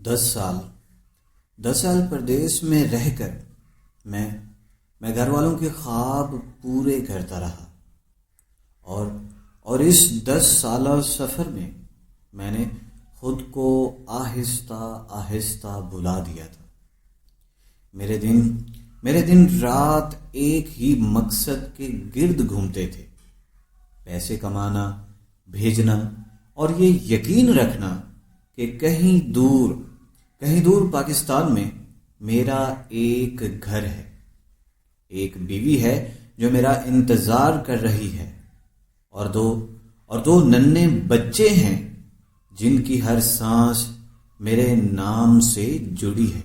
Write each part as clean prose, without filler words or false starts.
دس سال پردیس میں رہ کر میں گھر والوں کے خواب پورے کرتا رہا اور اس 10 سالہ سفر میں نے خود کو آہستہ آہستہ بھلا دیا تھا۔ میرے دن رات ایک ہی مقصد کے گرد گھومتے تھے: پیسے کمانا، بھیجنا، اور یہ یقین رکھنا کہ کہیں دور پاکستان میں میرا ایک گھر ہے، ایک بیوی ہے جو میرا انتظار کر رہی ہے، اور دو ننھے بچے ہیں جن کی ہر سانس میرے نام سے جڑی ہے۔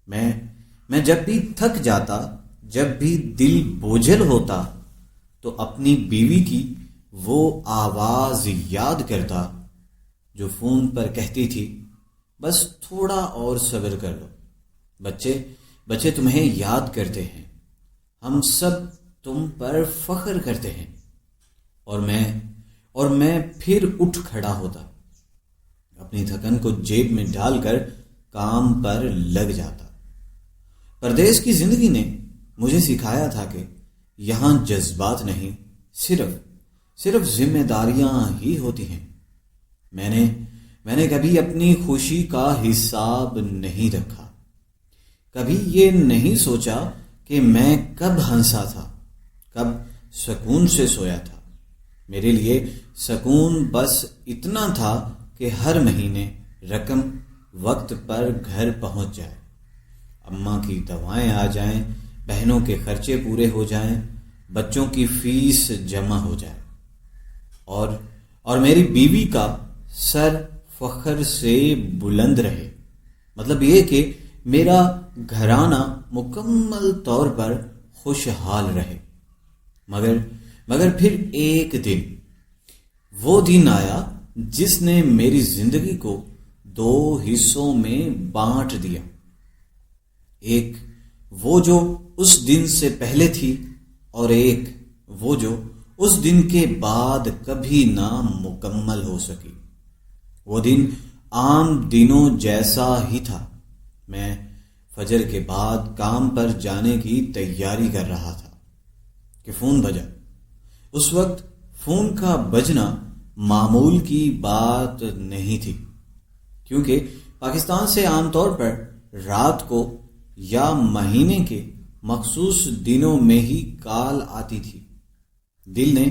میں جب بھی تھک جاتا، جب بھی دل بوجھل ہوتا، تو اپنی بیوی کی وہ آواز یاد کرتا جو فون پر کہتی تھی: بس تھوڑا اور صبر کر لو، بچے تمہیں یاد کرتے ہیں، ہم سب تم پر فخر کرتے ہیں۔ اور میں پھر اٹھ کھڑا ہوتا، اپنی تھکن کو جیب میں ڈال کر کام پر لگ جاتا۔ پردیس کی زندگی نے مجھے سکھایا تھا کہ یہاں جذبات نہیں، صرف ذمہ داریاں ہی ہوتی ہیں۔ میں نے کبھی اپنی خوشی کا حساب نہیں رکھا، کبھی یہ نہیں سوچا کہ میں کب ہنسا تھا، کب سکون سے سویا تھا۔ میرے لیے سکون بس اتنا تھا کہ ہر مہینے رقم وقت پر گھر پہنچ جائے، اماں کی دوائیں آ جائیں، بہنوں کے خرچے پورے ہو جائیں، بچوں کی فیس جمع ہو جائے، اور میری بیوی کا سر فخر سے بلند رہے۔ مطلب یہ کہ میرا گھرانہ مکمل طور پر خوشحال رہے۔ مگر پھر ایک دن، وہ دن آیا جس نے میری زندگی کو 2 حصوں میں بانٹ دیا۔ ایک وہ جو اس دن سے پہلے تھی، اور ایک وہ جو اس دن کے بعد کبھی نہ مکمل ہو سکی۔ وہ دن عام دنوں جیسا ہی تھا۔ میں فجر کے بعد کام پر جانے کی تیاری کر رہا تھا کہ فون بجا۔ اس وقت فون کا بجنا معمول کی بات نہیں تھی، کیونکہ پاکستان سے عام طور پر رات کو یا مہینے کے مخصوص دنوں میں ہی کال آتی تھی۔ دل نے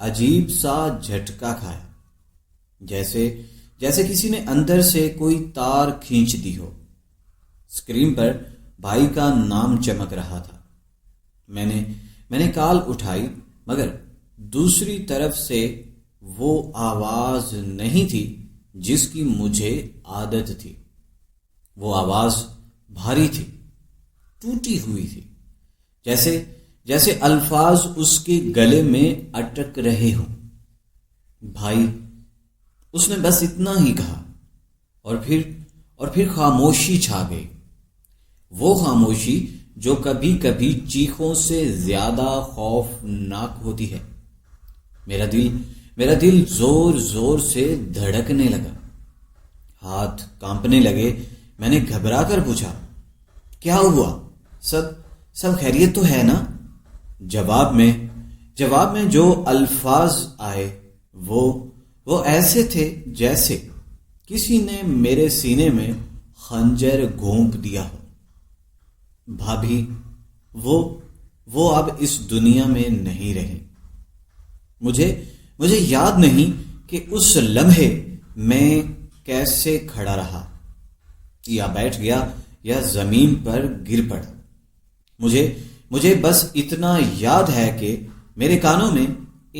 عجیب سا جھٹکا کھایا، جیسے کسی نے اندر سے کوئی تار کھینچ دی ہو۔ اسکرین پر بھائی کا نام چمک رہا تھا۔ میں نے کال اٹھائی، مگر دوسری طرف سے وہ آواز نہیں تھی جس کی مجھے عادت تھی۔ وہ آواز بھاری تھی، ٹوٹی ہوئی تھی، جیسے الفاظ اس کے گلے میں اٹک رہے ہوں۔ بھائی، اس نے بس اتنا ہی کہا، اور پھر خاموشی چھا گئی۔ وہ خاموشی جو کبھی کبھی چیخوں سے زیادہ خوفناک ہوتی ہے۔ میرا دل زور سے دھڑکنے لگا، ہاتھ کانپنے لگے۔ میں نے گھبرا کر پوچھا: کیا ہوا؟ سب خیریت تو ہے نا؟ جواب میں جو الفاظ آئے وہ ایسے تھے جیسے کسی نے میرے سینے میں خنجر گھونپ دیا ہو۔ بھابھی، وہ اب اس دنیا میں نہیں رہی۔ مجھے یاد نہیں کہ اس لمحے میں کیسے کھڑا رہا، یا بیٹھ گیا یا زمین پر گر پڑا۔ مجھے بس اتنا یاد ہے کہ میرے کانوں میں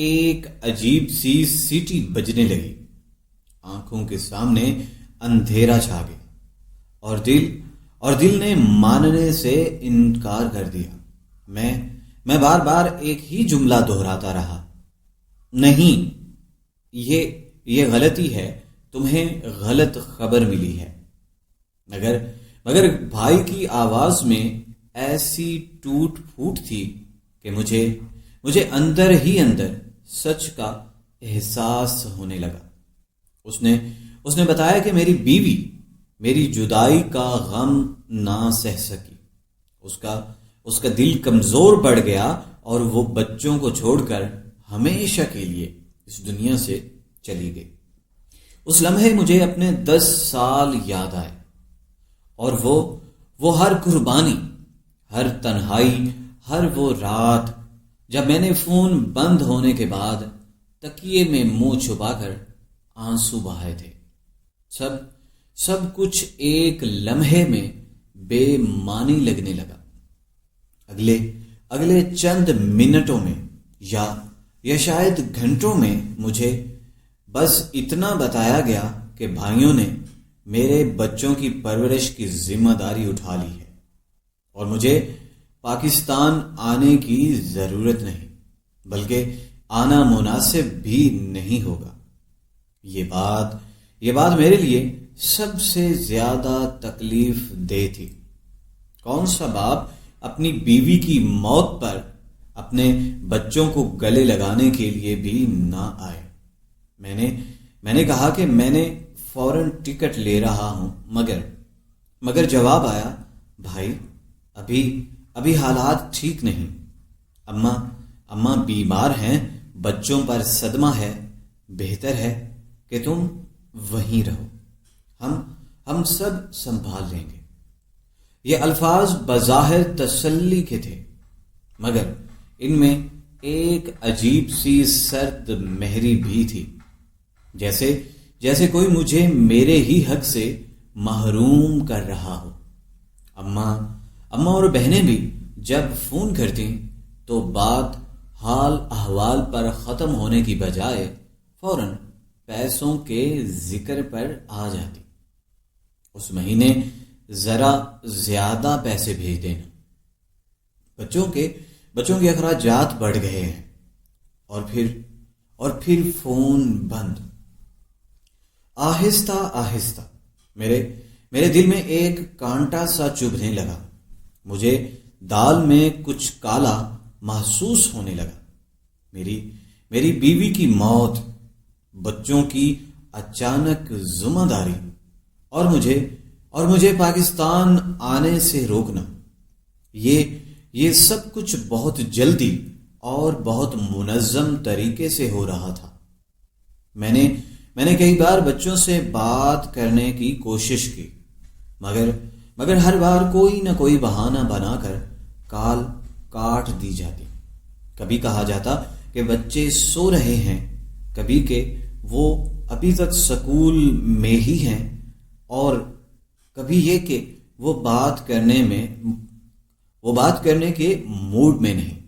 ایک عجیب سی سیٹی بجنے لگی، آنکھوں کے سامنے اندھیرا چھا گیا، اور دل نے ماننے سے انکار کر دیا۔ میں بار بار ایک ہی جملہ دہراتا رہا: نہیں، یہ غلطی ہے، تمہیں غلط خبر ملی ہے۔ مگر بھائی کی آواز میں ایسی ٹوٹ پھوٹ تھی کہ مجھے اندر ہی اندر سچ کا احساس ہونے لگا۔ اس نے بتایا کہ میری بیوی میری جدائی کا غم نہ سہ سکی۔ اس کا دل کمزور پڑ گیا اور وہ بچوں کو چھوڑ کر ہمیشہ کے لیے اس دنیا سے چلی گئی۔ اس لمحے مجھے اپنے 10 سال یاد آئے، اور وہ ہر قربانی، ہر تنہائی، ہر وہ رات جب میں نے فون بند ہونے کے بعد تکیے میں منہ چھپا کر آنسو بہائے تھے۔ سب کچھ ایک لمحے میں بے معنی لگنے لگا۔ اگلے چند منٹوں میں یا شاید گھنٹوں میں مجھے بس اتنا بتایا گیا کہ بھائیوں نے میرے بچوں کی پرورش کی ذمہ داری اٹھا لی ہے اور مجھے پاکستان آنے کی ضرورت نہیں، بلکہ آنا مناسب بھی نہیں ہوگا۔ یہ بات میرے لیے سب سے زیادہ تکلیف دہ تھی۔ کون سا باپ اپنی بیوی کی موت پر اپنے بچوں کو گلے لگانے کے لیے بھی نہ آئے؟ میں نے کہا کہ میں نے فوراً ٹکٹ لے رہا ہوں، مگر جواب آیا، بھائی ابھی حالات ٹھیک نہیں، اماں بیمار ہیں، بچوں پر صدمہ ہے، بہتر ہے کہ تم وہیں رہو، ہم سب سنبھال لیں گے۔ یہ الفاظ بظاہر تسلی کے تھے، مگر ان میں ایک عجیب سی سرد مہری بھی تھی، جیسے کوئی مجھے میرے ہی حق سے محروم کر رہا ہو۔ اماں اور بہنیں بھی جب فون کرتی تو بات حال احوال پر ختم ہونے کی بجائے فوراً پیسوں کے ذکر پر آ جاتی۔ اس مہینے ذرا زیادہ پیسے بھیج دینا، بچوں کے اخراجات بڑھ گئے ہیں، اور پھر فون بند۔ آہستہ آہستہ میرے دل میں ایک کانٹا سا چبھنے لگا، مجھے دال میں کچھ کالا محسوس ہونے لگا۔ میری بیوی کی موت، بچوں کی اچانک ذمہ داری، اور مجھے پاکستان آنے سے روکنا، یہ سب کچھ بہت جلدی اور بہت منظم طریقے سے ہو رہا تھا۔ میں نے کئی بار بچوں سے بات کرنے کی کوشش کی، مگر ہر بار کوئی نہ کوئی بہانہ بنا کر کال کاٹ دی جاتی۔ کبھی کہا جاتا کہ بچے سو رہے ہیں، کبھی کہ وہ ابھی تک سکول میں ہی ہیں، اور کبھی یہ کہ وہ بات کرنے کے موڈ میں نہیں۔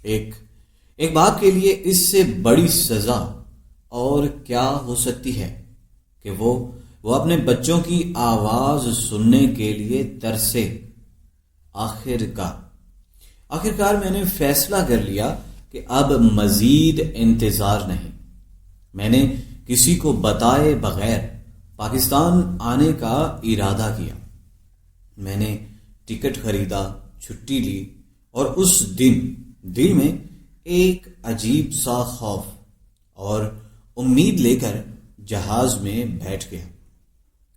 ایک باپ کے لیے اس سے بڑی سزا اور کیا ہو سکتی ہے کہ وہ اپنے بچوں کی آواز سننے کے لیے ترسے۔ آخرکار میں نے فیصلہ کر لیا کہ اب مزید انتظار نہیں۔ میں نے کسی کو بتائے بغیر پاکستان آنے کا ارادہ کیا۔ میں نے ٹکٹ خریدا، چھٹی لی، اور اس دن دل میں ایک عجیب سا خوف اور امید لے کر جہاز میں بیٹھ گیا۔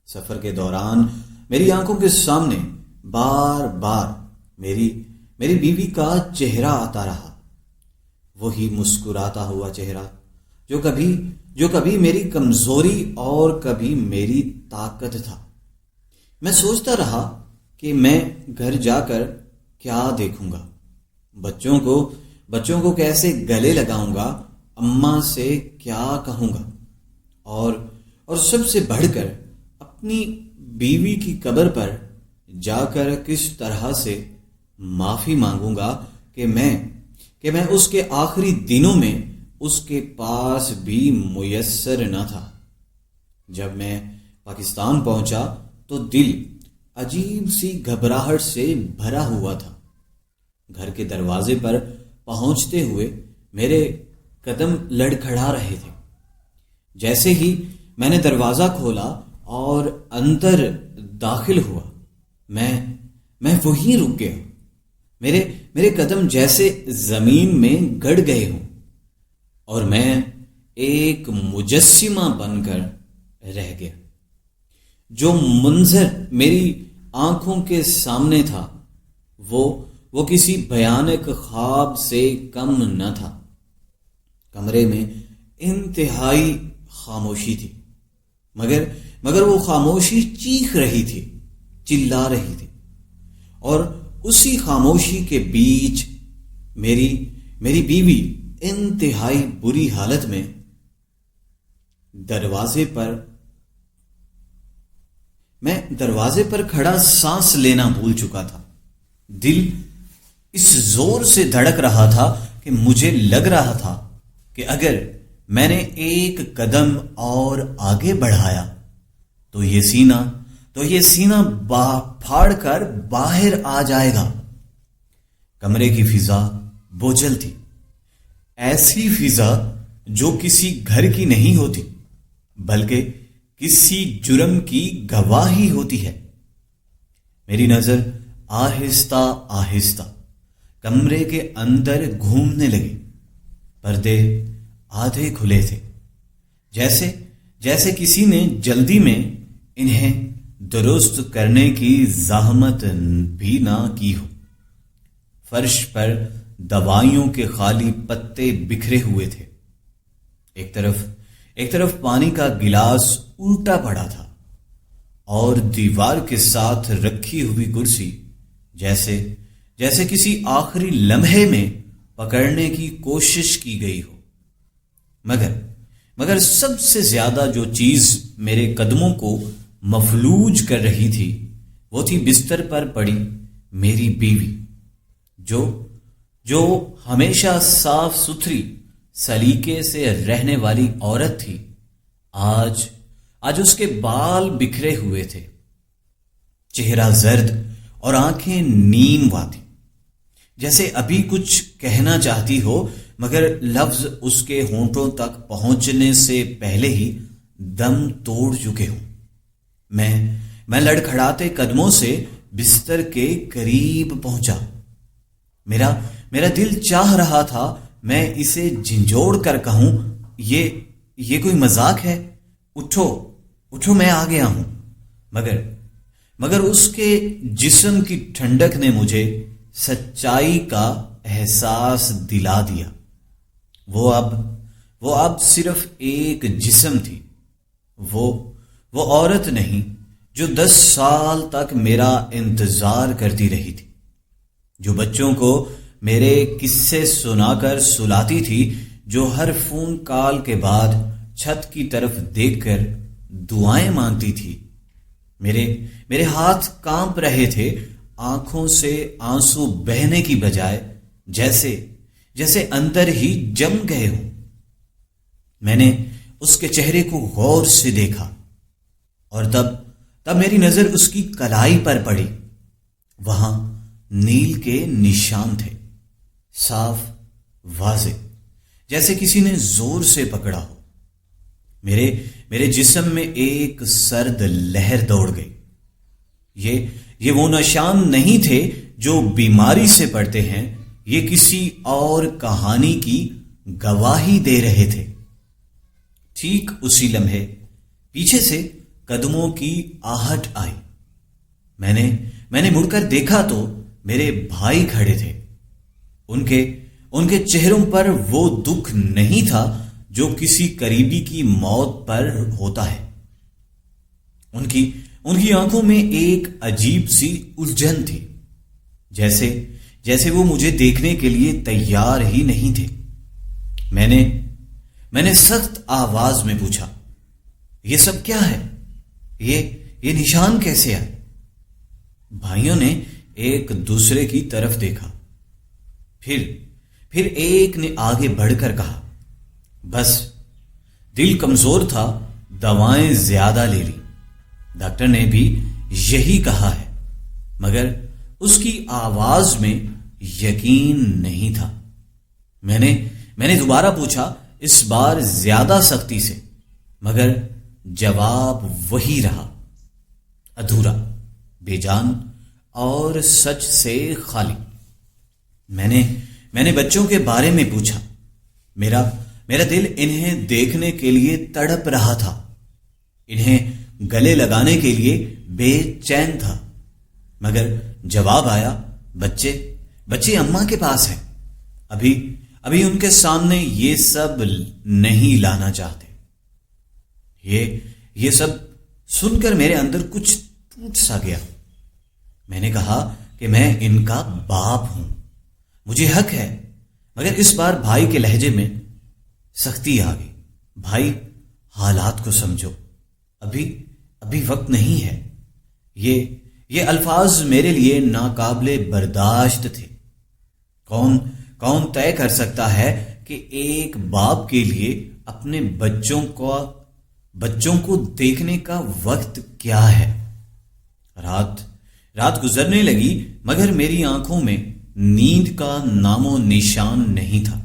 سفر کے دوران میری آنکھوں کے سامنے بار بار میری بیوی کا چہرہ آتا رہا، وہی مسکراتا ہوا چہرہ جو کبھی میری کمزوری اور کبھی میری طاقت تھا۔ میں سوچتا رہا کہ میں گھر جا کر کیا دیکھوں گا، بچوں کو کیسے گلے لگاؤں گا، اماں سے کیا کہوں گا، اور سب سے بڑھ کر اپنی بیوی کی قبر پر جا کر کس طرح سے معافی مانگوں گا کہ میں اس کے آخری دنوں میں اس کے پاس بھی میسر نہ تھا۔ جب میں پاکستان پہنچا تو دل عجیب سی گھبراہٹ سے بھرا ہوا تھا۔ گھر کے دروازے پر پہنچتے ہوئے میرے قدم لڑکھڑا رہے تھے۔ جیسے ہی میں نے دروازہ کھولا اور اندر داخل ہوا، میں وہیں رک گیا۔ میرے قدم جیسے زمین میں گڑ گئے ہوں، اور میں ایک مجسمہ بن کر رہ گیا۔ جو منظر میری آنکھوں کے سامنے تھا وہ کسی بھیانک خواب سے کم نہ تھا۔ کمرے میں انتہائی خاموشی تھی، مگر وہ خاموشی چیخ رہی تھی، چلا رہی تھی، اور اسی خاموشی کے بیچ میری بیوی انتہائی بری حالت میں دروازے پر کھڑا سانس لینا بھول چکا تھا۔ دل اس زور سے دھڑک رہا تھا کہ مجھے لگ رہا تھا کہ اگر میں نے ایک قدم اور آگے بڑھایا تو یہ سینہ پھاڑ کر باہر آ جائے گا۔ کمرے کی فضا بوجھل تھی، ایسی فضا جو کسی گھر کی نہیں ہوتی بلکہ کسی جرم کی گواہی ہوتی ہے۔ میری نظر آہستہ آہستہ کمرے کے اندر گھومنے لگی۔ پردے آدھے کھلے تھے، جیسے کسی نے جلدی میں انہیں درست کرنے کی زحمت بھی نہ کی ہو۔ فرش پر دوائیوں کے خالی پتے بکھرے ہوئے تھے۔ ایک طرف پانی کا گلاس الٹا پڑا تھا، اور دیوار کے ساتھ رکھی ہوئی کرسی جیسے کسی آخری لمحے میں پکڑنے کی کوشش کی گئی ہو۔ مگر سب سے زیادہ جو چیز میرے قدموں کو مفلوج کر رہی تھی وہ تھی بستر پر پڑی میری بیوی، جو ہمیشہ صاف ستھری سلیقے سے رہنے والی عورت تھی۔ آج اس کے بال بکھرے ہوئے تھے، چہرہ زرد اور آنکھیں نیم واتی، جیسے ابھی کچھ کہنا چاہتی ہو مگر لفظ اس کے ہونٹوں تک پہنچنے سے پہلے ہی دم توڑ چکے ہوں۔ میں لڑکھڑاتے قدموں سے بستر کے قریب پہنچا۔ میرا دل چاہ رہا تھا میں اسے جھنجھوڑ کر کہوں، یہ کوئی مذاق ہے، اٹھو میں آ گیا ہوں، مگر اس کے جسم کی ٹھنڈک نے مجھے سچائی کا احساس دلا دیا۔ وہ اب صرف ایک جسم تھی، وہ عورت نہیں جو 10 سال تک میرا انتظار کرتی رہی تھی، جو بچوں کو میرے قصے سنا کر سلاتی تھی، جو ہر فون کال کے بعد چھت کی طرف دیکھ کر دعائیں مانگتی تھی۔ میرے ہاتھ کانپ رہے تھے، آنکھوں سے آنسو بہنے کی بجائے جیسے اندر ہی جم گئے ہوں۔ میں نے اس کے چہرے کو غور سے دیکھا، اور تب میری نظر اس کی کلائی پر پڑی۔ وہاں نیل کے نشان تھے، صاف واضح، جیسے کسی نے زور سے پکڑا ہو۔ میرے جسم میں ایک سرد لہر دوڑ گئی۔ یہ وہ نشان نہیں تھے جو بیماری سے پڑتے ہیں، یہ کسی اور کہانی کی گواہی دے رہے تھے۔ ٹھیک اسی لمحے پیچھے سے قدموں کی آہٹ آئی۔ میں نے مڑ کر دیکھا تو میرے بھائی کھڑے تھے۔ ان کے چہروں پر وہ دکھ نہیں تھا جو کسی قریبی کی موت پر ہوتا ہے۔ ان کی آنکھوں میں ایک عجیب سی الجھن تھی، جیسے وہ مجھے دیکھنے کے لیے تیار ہی نہیں تھے۔ میں نے سخت آواز میں پوچھا، یہ سب کیا ہے؟ یہ نشان کیسے آئے؟ بھائیوں نے ایک دوسرے کی طرف دیکھا، پھر ایک نے آگے بڑھ کر کہا، بس دل کمزور تھا، دوائیں زیادہ لے لی۔ ڈاکٹر نے بھی یہی کہا ہے، مگر اس کی آواز میں یقین نہیں تھا۔ میں نے دوبارہ پوچھا، اس بار زیادہ سختی سے، مگر جواب وہی رہا، ادھورا، بے جان اور سچ سے خالی۔ میں نے بچوں کے بارے میں پوچھا۔ میرا دل انہیں دیکھنے کے لیے تڑپ رہا تھا، انہیں گلے لگانے کے لیے بے چین تھا، مگر جواب آیا، بچے اماں کے پاس ہیں، ابھی ان کے سامنے یہ سب نہیں لانا چاہتے۔ یہ سب سن کر میرے اندر کچھ ٹوٹ سا گیا۔ میں نے کہا کہ میں ان کا باپ ہوں، مجھے حق ہے، مگر اس بار بھائی کے لہجے میں سختی آ گئی۔ بھائی، حالات کو سمجھو، ابھی وقت نہیں ہے۔ یہ الفاظ میرے لیے ناقابل برداشت تھے۔ کون طے کر سکتا ہے کہ ایک باپ کے لیے اپنے بچوں کو دیکھنے کا وقت کیا ہے؟ رات گزرنے لگی، مگر میری آنکھوں میں نیند کا نام و نشان نہیں تھا۔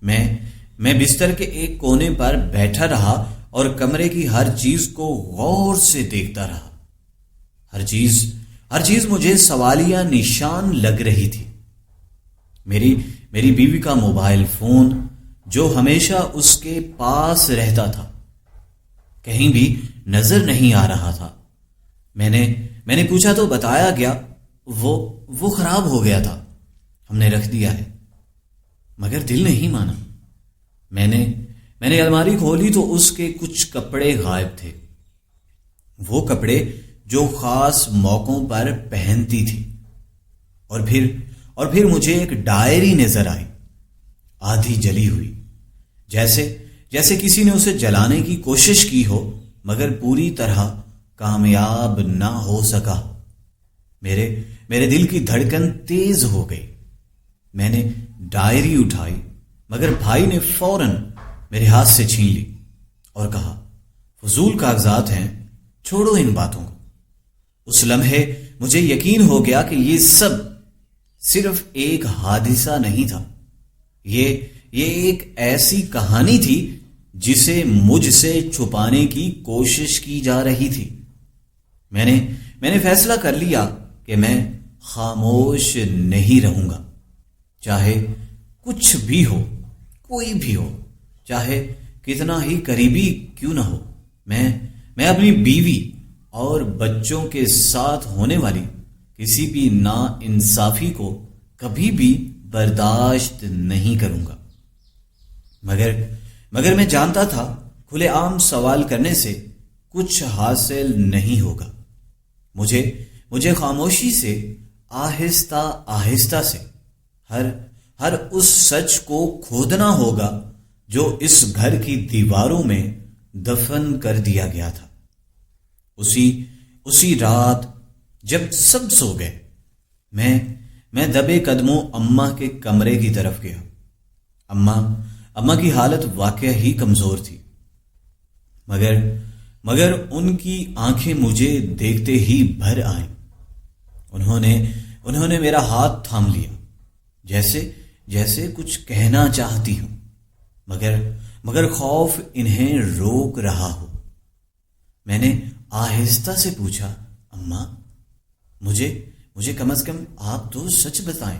میں بستر کے ایک کونے پر بیٹھا رہا اور کمرے کی ہر چیز کو غور سے دیکھتا رہا۔ ہر چیز مجھے سوالیہ نشان لگ رہی تھی۔ میری بیوی کا موبائل فون جو ہمیشہ اس کے پاس رہتا تھا کہیں بھی نظر نہیں آ رہا تھا۔ میں نے پوچھا تو بتایا گیا وہ خراب ہو گیا تھا، ہم نے رکھ دیا ہے، مگر دل نہیں مانا۔ میں نے الماری کھولی تو اس کے کچھ کپڑے غائب تھے، وہ کپڑے جو خاص موقعوں پر پہنتی تھی۔ اور پھر مجھے ایک ڈائری نظر آئی، آدھی جلی ہوئی، جیسے کسی نے اسے جلانے کی کوشش کی ہو مگر پوری طرح کامیاب نہ ہو سکا۔ میرے دل کی دھڑکن تیز ہو گئی۔ میں نے ڈائری اٹھائی، مگر بھائی نے فوراً میرے ہاتھ سے چھین لی اور کہا، فضول کاغذات ہیں، چھوڑو ان باتوں کو۔ اس لمحے مجھے یقین ہو گیا کہ یہ سب صرف ایک حادثہ نہیں تھا، یہ ایک ایسی کہانی تھی جسے مجھ سے چھپانے کی کوشش کی جا رہی تھی۔ میں نے فیصلہ کر لیا کہ میں خاموش نہیں رہوں گا، چاہے کچھ بھی ہو، کوئی بھی ہو، چاہے کتنا ہی قریبی کیوں نہ ہو۔ میں اپنی بیوی اور بچوں کے ساتھ ہونے والی کسی بھی ناانصافی کو کبھی بھی برداشت نہیں کروں گا۔ مگر میں جانتا تھا کھلے عام سوال کرنے سے کچھ حاصل نہیں ہوگا۔ مجھے خاموشی سے آہستہ سے ہر اس سچ کو کھودنا ہوگا جو اس گھر کی دیواروں میں دفن کر دیا گیا تھا۔ اسی رات جب سب سو گئے، میں دبے قدموں اماں کے کمرے کی طرف گیا۔ اماں کی حالت واقعہ ہی کمزور تھی، مگر ان کی آنکھیں مجھے دیکھتے ہی بھر آئیں۔ انہوں نے میرا ہاتھ تھام لیا، جیسے کچھ کہنا چاہتی ہوں، مگر خوف انہیں روک رہا ہو۔ میں نے آہستہ سے پوچھا، اماں، مجھے کم از کم آپ تو سچ بتائیں،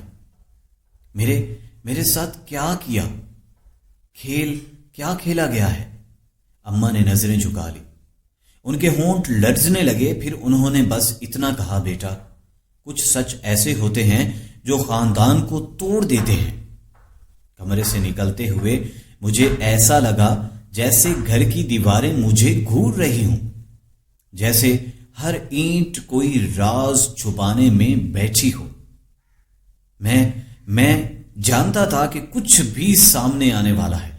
میرے ساتھ کیا کھیلا گیا ہے؟ اماں نے نظریں جھکا لی، ان کے ہونٹ لرزنے لگے، پھر انہوں نے بس اتنا کہا، بیٹا، کچھ سچ ایسے ہوتے ہیں جو خاندان کو توڑ دیتے ہیں۔ کمرے سے نکلتے ہوئے مجھے ایسا لگا جیسے گھر کی دیواریں مجھے گھور رہی ہوں، جیسے ہر اینٹ کوئی راز چھپانے میں بیٹھی ہو۔ میں جانتا تھا کہ کچھ بھی سامنے آنے والا ہے،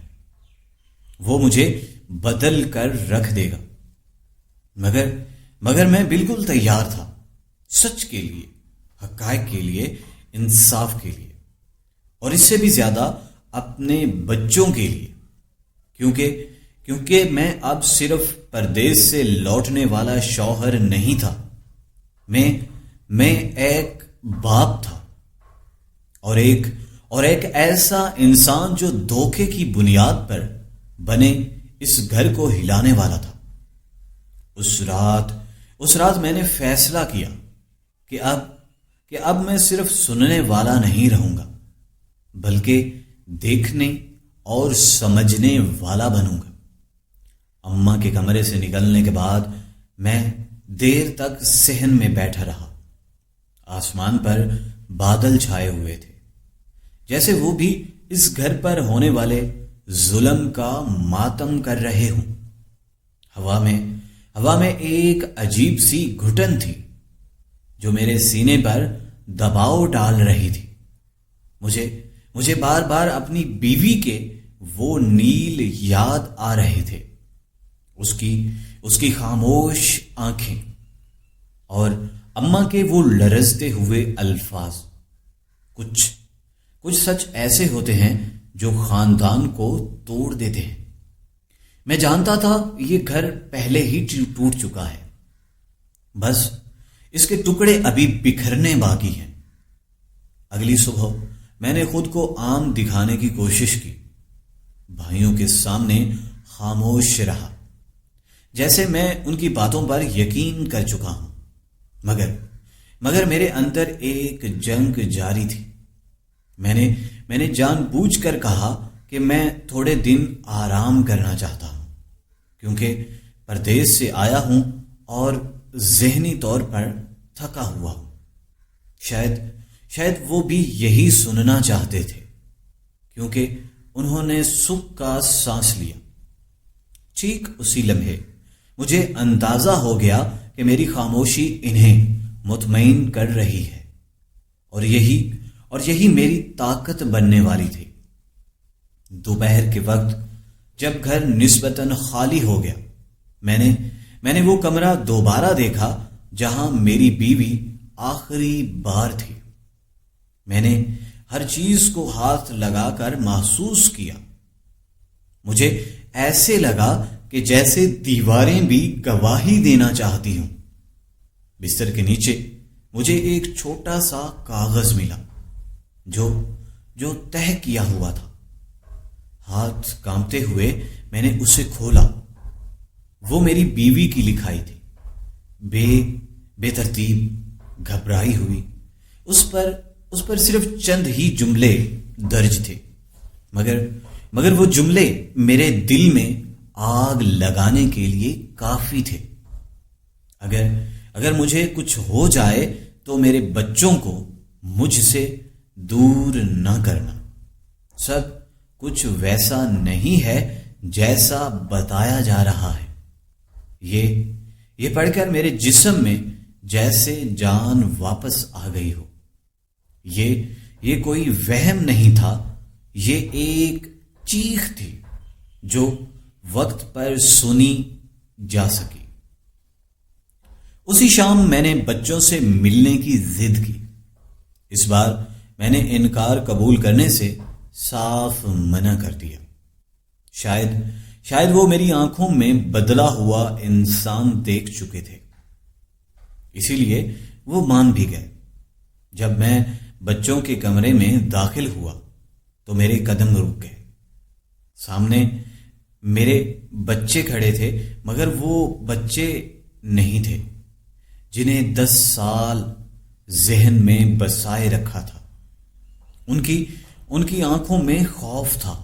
وہ مجھے بدل کر رکھ دے گا، مگر میں بالکل تیار تھا، سچ کے لیے، حقائق کے لیے، انصاف کے لیے، اور اس سے بھی زیادہ اپنے بچوں کے لیے، کیونکہ میں اب صرف پردیس سے لوٹنے والا شوہر نہیں تھا، میں ایک باپ تھا، اور ایک ایسا انسان جو دھوکے کی بنیاد پر بنے اس گھر کو ہلانے والا تھا۔ اس رات میں نے فیصلہ کیا کہ اب میں صرف سننے والا نہیں رہوں گا، بلکہ دیکھنے اور سمجھنے والا بنوں گا۔ اماں کے کمرے سے نکلنے کے بعد میں دیر تک صحن میں بیٹھا رہا۔ آسمان پر بادل چھائے ہوئے تھے، جیسے وہ بھی اس گھر پر ہونے والے ظلم کا ماتم کر رہے ہوں۔ ہوا میں ایک عجیب سی گھٹن تھی جو میرے سینے پر دباؤ ڈال رہی تھی۔ مجھے بار بار اپنی بیوی کے وہ نیل یاد آ رہے تھے، اس کی خاموش آنکھیں اور اماں کے وہ لرزتے ہوئے الفاظ۔ کچھ سچ ایسے ہوتے ہیں جو خاندان کو توڑ دیتے ہیں۔ میں جانتا تھا یہ گھر پہلے ہی ٹوٹ چکا ہے، بس اس کے ٹکڑے ابھی بکھرنے باقی ہیں۔ اگلی صبح میں نے خود کو عام دکھانے کی کوشش کی، بھائیوں کے سامنے خاموش رہا، جیسے میں ان کی باتوں پر یقین کر چکا ہوں، مگر میرے اندر ایک جنگ جاری تھی۔ میں نے جان بوجھ کر کہا کہ میں تھوڑے دن آرام کرنا چاہتا ہوں، کیونکہ پردیس سے آیا ہوں اور ذہنی طور پر تھکا ہوا ہوں۔ شاید وہ بھی یہی سننا چاہتے تھے، کیونکہ انہوں نے سکھ کا سانس لیا۔ ٹھیک اسی لمحے مجھے اندازہ ہو گیا کہ میری خاموشی انہیں مطمئن کر رہی ہے، اور یہی میری طاقت بننے والی تھی۔ دوپہر کے وقت جب گھر نسبتاً خالی ہو گیا، میں نے وہ کمرہ دوبارہ دیکھا جہاں میری بیوی آخری بار تھی۔ میں نے ہر چیز کو ہاتھ لگا کر محسوس کیا۔ مجھے ایسے لگا کہ جیسے دیواریں بھی گواہی دینا چاہتی ہوں۔ بستر کے نیچے مجھے ایک چھوٹا سا کاغذ ملا جو تہہ کیا ہوا تھا۔ ہاتھ کانپتے ہوئے میں نے اسے کھولا۔ وہ میری بیوی کی لکھائی تھی، بے ترتیب، گھبرائی ہوئی۔ اس پر صرف چند ہی جملے درج تھے، مگر وہ جملے میرے دل میں آگ لگانے کے لیے کافی تھے۔ اگر مجھے کچھ ہو جائے تو میرے بچوں کو مجھ سے دور نہ کرنا۔ سب کچھ ویسا نہیں ہے جیسا بتایا جا رہا ہے۔ یہ پڑھ کر میرے جسم میں جیسے جان واپس آ گئی ہو۔ یہ کوئی وہم نہیں تھا، یہ ایک چیخ تھی جو وقت پر سنی جا سکی۔ اسی شام میں نے بچوں سے ملنے کی ضد کی۔ اس بار میں نے انکار قبول کرنے سے صاف منع کر دیا۔ شاید وہ میری آنکھوں میں بدلا ہوا انسان دیکھ چکے تھے، اسی لیے وہ مان بھی گئے۔ جب میں بچوں کے کمرے میں داخل ہوا تو میرے قدم رک گئے۔ سامنے میرے بچے کھڑے تھے، مگر وہ بچے نہیں تھے جنہیں 10 سال ذہن میں بسائے رکھا تھا۔ ان کی آنکھوں میں خوف تھا،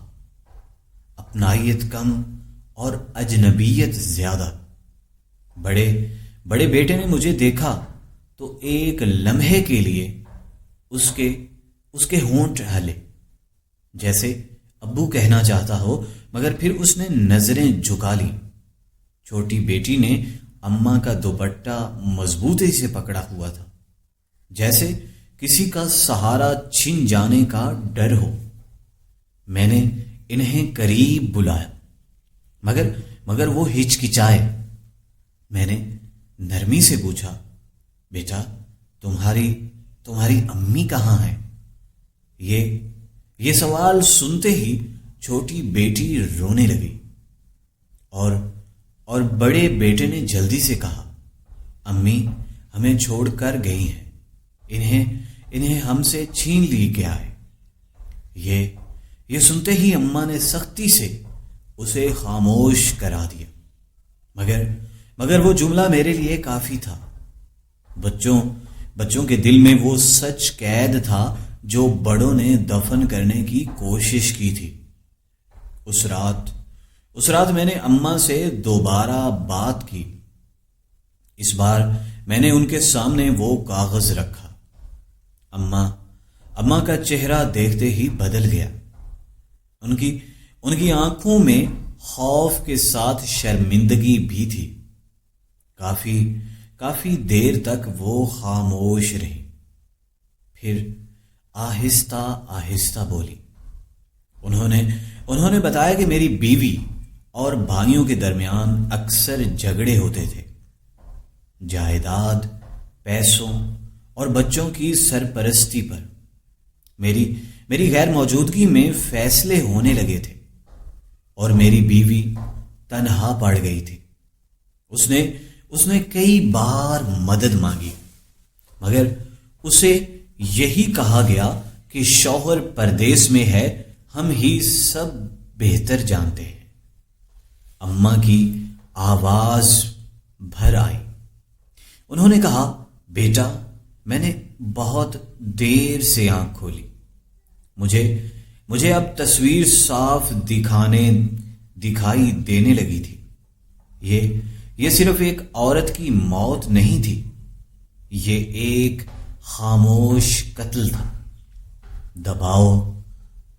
اپنائیت کم اور اجنبیت زیادہ۔ بڑے بیٹے نے مجھے دیکھا تو ایک لمحے کے لیے اس کے ہونٹ ہلے، جیسے ابو کہنا چاہتا ہو، مگر پھر اس نے نظریں جھکا لی۔ چھوٹی بیٹی نے اماں کا دوپٹہ مضبوطی سے پکڑا ہوا تھا، جیسے کسی کا سہارا چھن جانے کا ڈر ہو۔ میں نے انہیں قریب بلایا، مگر وہ ہچکچائے۔ میں نے نرمی سے پوچھا، بیٹا تمہاری امی کہاں ہے؟ یہ سوال سنتے ہی چھوٹی بیٹی رونے لگی، اور بڑے بیٹے نے جلدی سے کہا، امی ہمیں چھوڑ کر گئی ہیں، انہیں ہم سے چھین لی گیا ہے۔ یہ سنتے ہی اماں نے سختی سے اسے خاموش کرا دیا، مگر وہ جملہ میرے لیے کافی تھا۔ بچوں کے دل میں وہ سچ قید تھا جو بڑوں نے دفن کرنے کی کوشش کی تھی۔ اس رات میں نے اماں سے دوبارہ بات کی، اس بار میں نے ان کے سامنے وہ کاغذ رکھا۔ اماں کا چہرہ دیکھتے ہی بدل گیا۔ ان کی آنکھوں میں خوف کے ساتھ شرمندگی بھی تھی۔ کافی دیر تک وہ خاموش رہی، پھر آہستہ آہستہ بولی۔ انہوں نے بتایا کہ میری بیوی اور بھائیوں کے درمیان اکثر جھگڑے ہوتے تھے، جائیداد، پیسوں اور بچوں کی سرپرستی پر۔ میری غیر موجودگی میں فیصلے ہونے لگے تھے اور میری بیوی تنہا پڑ گئی تھی۔ اس نے کئی بار مدد مانگی، مگر اسے یہی کہا گیا کہ شوہر پردیس میں ہے، ہم ہی سب بہتر جانتے ہیں۔ اماں کی آواز بھر آئی۔ انہوں نے کہا، بیٹا، میں نے بہت دیر سے آنکھ کھولی۔ مجھے اب تصویر صاف دکھائی دینے لگی تھی۔ یہ صرف ایک عورت کی موت نہیں تھی، یہ ایک خاموش قتل تھا، دباؤ،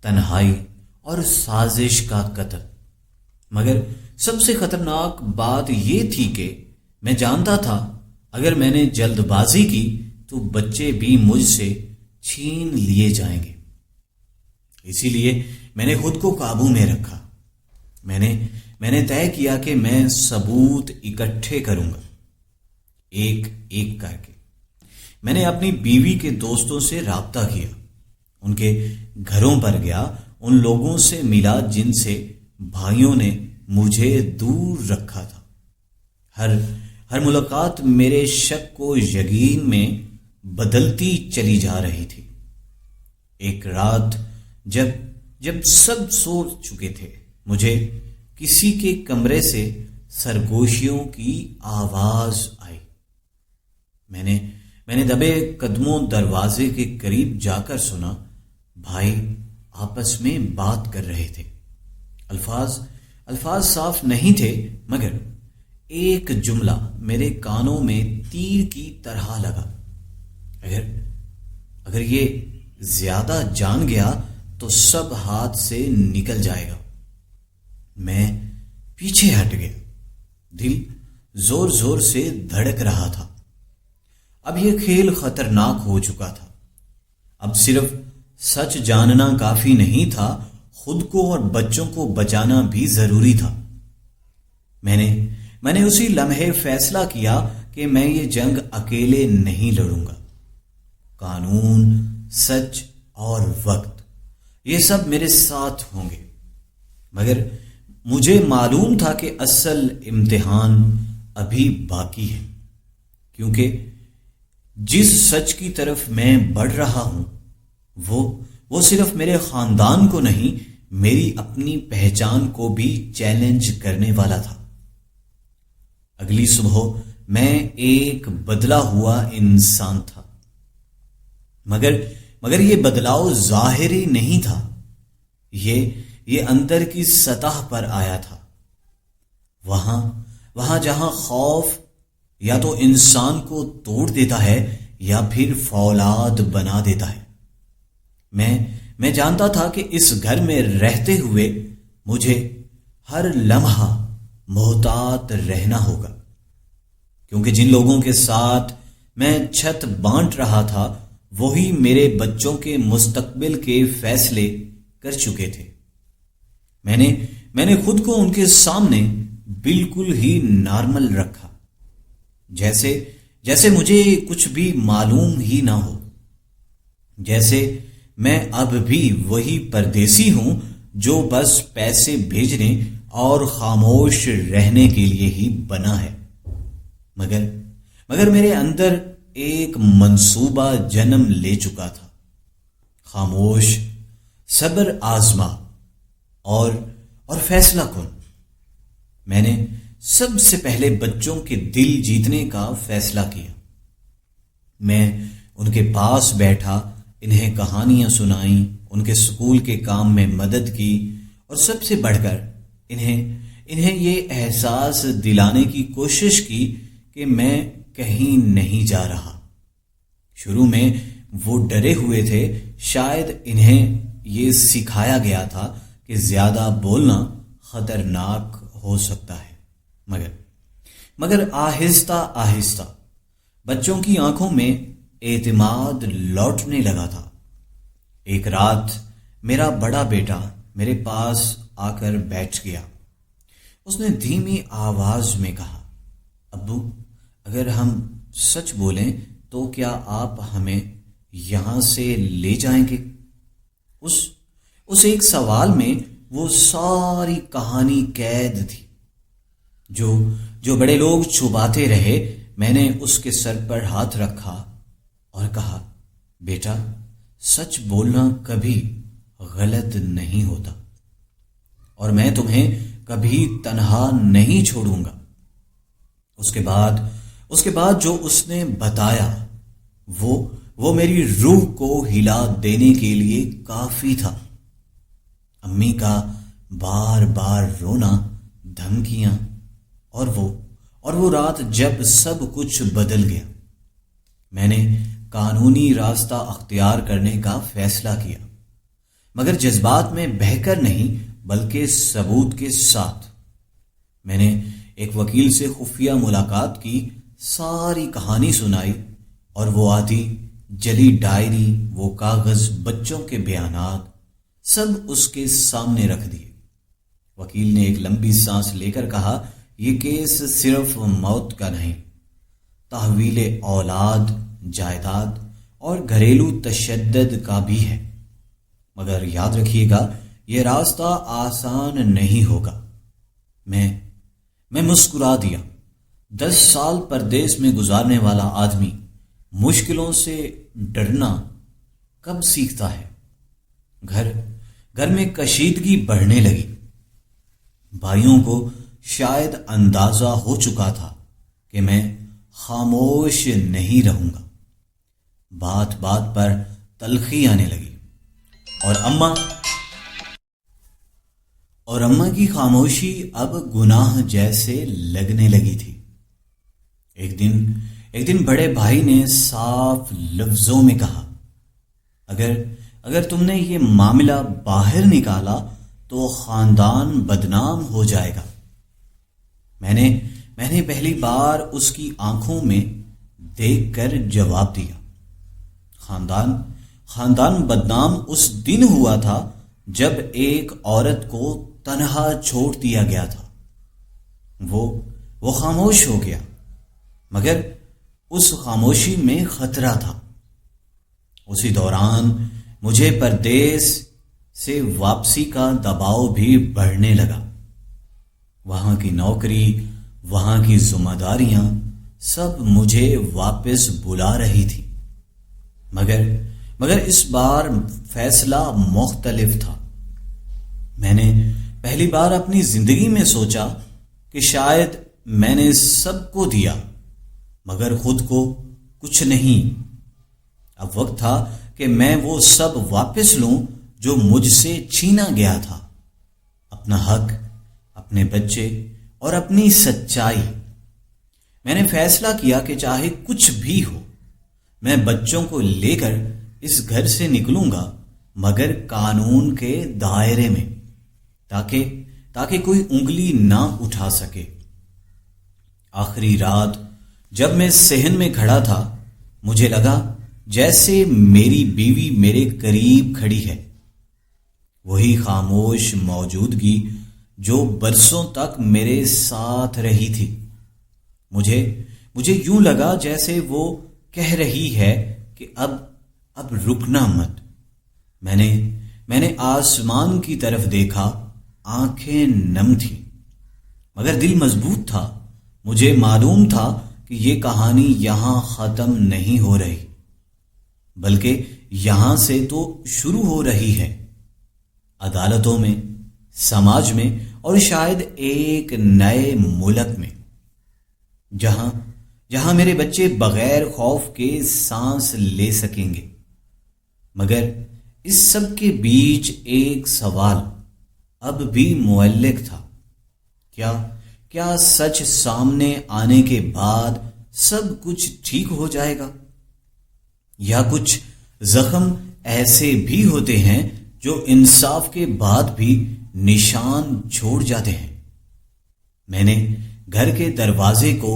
تنہائی اور سازش کا قتل۔ مگر سب سے خطرناک بات یہ تھی کہ میں جانتا تھا اگر میں نے جلد بازی کی تو بچے بھی مجھ سے چھین لیے جائیں گے۔ اسی لیے میں نے خود کو قابو میں رکھا۔ میں نے طے کیا کہ میں ثبوت اکٹھے کروں گا، ایک ایک کر کے۔ میں نے اپنی بیوی کے دوستوں سے رابطہ کیا، ان کے گھروں پر گیا، ان لوگوں سے ملا جن سے بھائیوں نے مجھے دور رکھا تھا۔ ہر ملاقات میرے شک کو یقین میں بدلتی چلی جا رہی تھی۔ ایک رات جب سب سو چکے تھے، مجھے کسی کے کمرے سے سرگوشیوں کی آواز آئی۔ میں نے دبے قدموں دروازے کے قریب جا کر سنا، بھائی آپس میں بات کر رہے تھے۔ الفاظ صاف نہیں تھے، مگر ایک جملہ میرے کانوں میں تیر کی طرح لگا، اگر یہ زیادہ جان گیا تو سب ہاتھ سے نکل جائے گا۔ میں پیچھے ہٹ گیا، دل زور زور سے دھڑک رہا تھا۔ اب یہ کھیل خطرناک ہو چکا تھا۔ اب صرف سچ جاننا کافی نہیں تھا، خود کو اور بچوں کو بچانا بھی ضروری تھا۔ میں نے اسی لمحے فیصلہ کیا کہ میں یہ جنگ اکیلے نہیں لڑوں گا۔ قانون، سچ اور وقت، یہ سب میرے ساتھ ہوں گے۔ مگر مجھے معلوم تھا کہ اصل امتحان ابھی باقی ہے، کیونکہ جس سچ کی طرف میں بڑھ رہا ہوں وہ صرف میرے خاندان کو نہیں، میری اپنی پہچان کو بھی چیلنج کرنے والا تھا۔ اگلی صبح میں ایک بدلا ہوا انسان تھا، مگر یہ بدلاؤ ظاہری نہیں تھا، یہ اندر کی سطح پر آیا تھا۔ وہاں جہاں خوف یا تو انسان کو توڑ دیتا ہے یا پھر فولاد بنا دیتا ہے۔ میں جانتا تھا کہ اس گھر میں رہتے ہوئے مجھے ہر لمحہ محتاط رہنا ہوگا، کیونکہ جن لوگوں کے ساتھ میں چھت بانٹ رہا تھا وہی میرے بچوں کے مستقبل کے فیصلے کر چکے تھے۔ میں نے خود کو ان کے سامنے بالکل ہی نارمل رکھا، جیسے مجھے کچھ بھی معلوم ہی نہ ہو، جیسے میں اب بھی وہی پردیسی ہوں جو بس پیسے بھیجنے اور خاموش رہنے کے لیے ہی بنا ہے۔ مگر میرے اندر ایک منصوبہ جنم لے چکا تھا، خاموش، صبر آزما اور فیصلہ کن۔ میں نے سب سے پہلے بچوں کے دل جیتنے کا فیصلہ کیا۔ میں ان کے پاس بیٹھا، انہیں کہانیاں سنائیں، ان کے اسکول کے کام میں مدد کی، اور سب سے بڑھ کر انہیں یہ احساس دلانے کی کوشش کی کہ میں کہیں نہیں جا رہا۔ شروع میں وہ ڈرے ہوئے تھے، شاید انہیں یہ سکھایا گیا تھا کہ زیادہ بولنا خطرناک ہو سکتا ہے، مگر آہستہ آہستہ بچوں کی آنکھوں میں اعتماد لوٹنے لگا تھا۔ ایک رات میرا بڑا بیٹا میرے پاس آ کر بیٹھ گیا۔ اس نے دھیمی آواز میں کہا، ابو، اگر ہم سچ بولیں تو کیا آپ ہمیں یہاں سے لے جائیں گے؟ اس ایک سوال میں وہ ساری کہانی قید تھی جو بڑے لوگ چھپاتے رہے۔ میں نے اس کے سر پر ہاتھ رکھا اور کہا، بیٹا، سچ بولنا کبھی غلط نہیں ہوتا، اور میں تمہیں کبھی تنہا نہیں چھوڑوں گا۔ اس کے بعد جو اس نے بتایا وہ میری روح کو ہلا دینے کے لیے کافی تھا۔ امی کا بار بار رونا، دھمکیاں، اور وہ رات جب سب کچھ بدل گیا، میں نے قانونی راستہ اختیار کرنے کا فیصلہ کیا، مگر جذبات میں بہہ کر نہیں بلکہ ثبوت کے ساتھ۔ میں نے ایک وکیل سے خفیہ ملاقات کی، ساری کہانی سنائی، اور وہ آتی جلی ڈائری، وہ کاغذ، بچوں کے بیانات، سب اس کے سامنے رکھ دیے۔ وکیل نے ایک لمبی سانس لے کر کہا، یہ کیس صرف موت کا نہیں، تحویل اولاد، جائیداد اور گھریلو تشدد کا بھی ہے، مگر یاد رکھیے گا یہ راستہ آسان نہیں ہوگا۔ میں مسکرا دیا۔ 10 سال پردیس میں گزارنے والا آدمی مشکلوں سے ڈرنا کب سیکھتا ہے؟ گھر میں کشیدگی بڑھنے لگی۔ بھائیوں کو شاید اندازہ ہو چکا تھا کہ میں خاموش نہیں رہوں گا۔ بات بات پر تلخی آنے لگی، اور اماں کی خاموشی اب گناہ جیسے لگنے لگی تھی۔ ایک دن بڑے بھائی نے صاف لفظوں میں کہا، اگر تم نے یہ معاملہ باہر نکالا تو خاندان بدنام ہو جائے گا۔ میں نے پہلی بار اس کی آنکھوں میں دیکھ کر جواب دیا، خاندان بدنام اس دن ہوا تھا جب ایک عورت کو تنہا چھوڑ دیا گیا تھا۔ وہ خاموش ہو گیا، مگر اس خاموشی میں خطرہ تھا۔ اسی دوران مجھے پردیس سے واپسی کا دباؤ بھی بڑھنے لگا۔ وہاں کی نوکری، وہاں کی ذمہ داریاں، سب مجھے واپس بلا رہی تھی، مگر اس بار فیصلہ مختلف تھا۔ میں نے پہلی بار اپنی زندگی میں سوچا کہ شاید میں نے سب کو دیا مگر خود کو کچھ نہیں۔ اب وقت تھا کہ میں وہ سب واپس لوں جو مجھ سے چھینا گیا تھا، اپنا حق، اپنے بچے اور اپنی سچائی۔ میں نے فیصلہ کیا کہ چاہے کچھ بھی ہو، میں بچوں کو لے کر اس گھر سے نکلوں گا، مگر قانون کے دائرے میں، تاکہ کوئی انگلی نہ اٹھا سکے۔ آخری رات جب میں صحن میں کھڑا تھا، مجھے لگا جیسے میری بیوی میرے قریب کھڑی ہے، وہی خاموش موجودگی جو برسوں تک میرے ساتھ رہی تھی۔ مجھے یوں لگا جیسے وہ کہہ رہی ہے کہ اب رکنا مت۔ میں نے آسمان کی طرف دیکھا، آنکھیں نم تھیں مگر دل مضبوط تھا۔ مجھے معلوم تھا کہ یہ کہانی یہاں ختم نہیں ہو رہی، بلکہ یہاں سے تو شروع ہو رہی ہے، عدالتوں میں، سماج میں، اور شاید ایک نئے ملک میں، جہاں میرے بچے بغیر خوف کے سانس لے سکیں گے۔ مگر اس سب کے بیچ ایک سوال اب بھی معلق تھا، کیا سچ سامنے آنے کے بعد سب کچھ ٹھیک ہو جائے گا؟ یا کچھ زخم ایسے بھی ہوتے ہیں جو انصاف کے بعد بھی نشان چھوڑ جاتے ہیں؟ میں نے گھر کے دروازے کو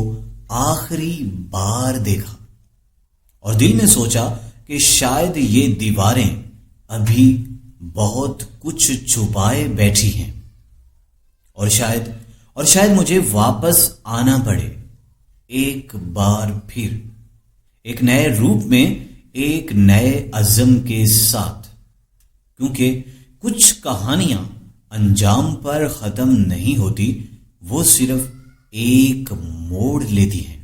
آخری بار دیکھا اور دل میں سوچا کہ شاید یہ دیواریں ابھی بہت کچھ چھپائے بیٹھی ہیں، اور شاید مجھے واپس آنا پڑے ایک بار پھر، ایک نئے روپ میں، ایک نئے عزم کے ساتھ، کیونکہ کچھ کہانیاں انجام پر ختم نہیں ہوتی، وہ صرف ایک موڑ لیتی ہیں۔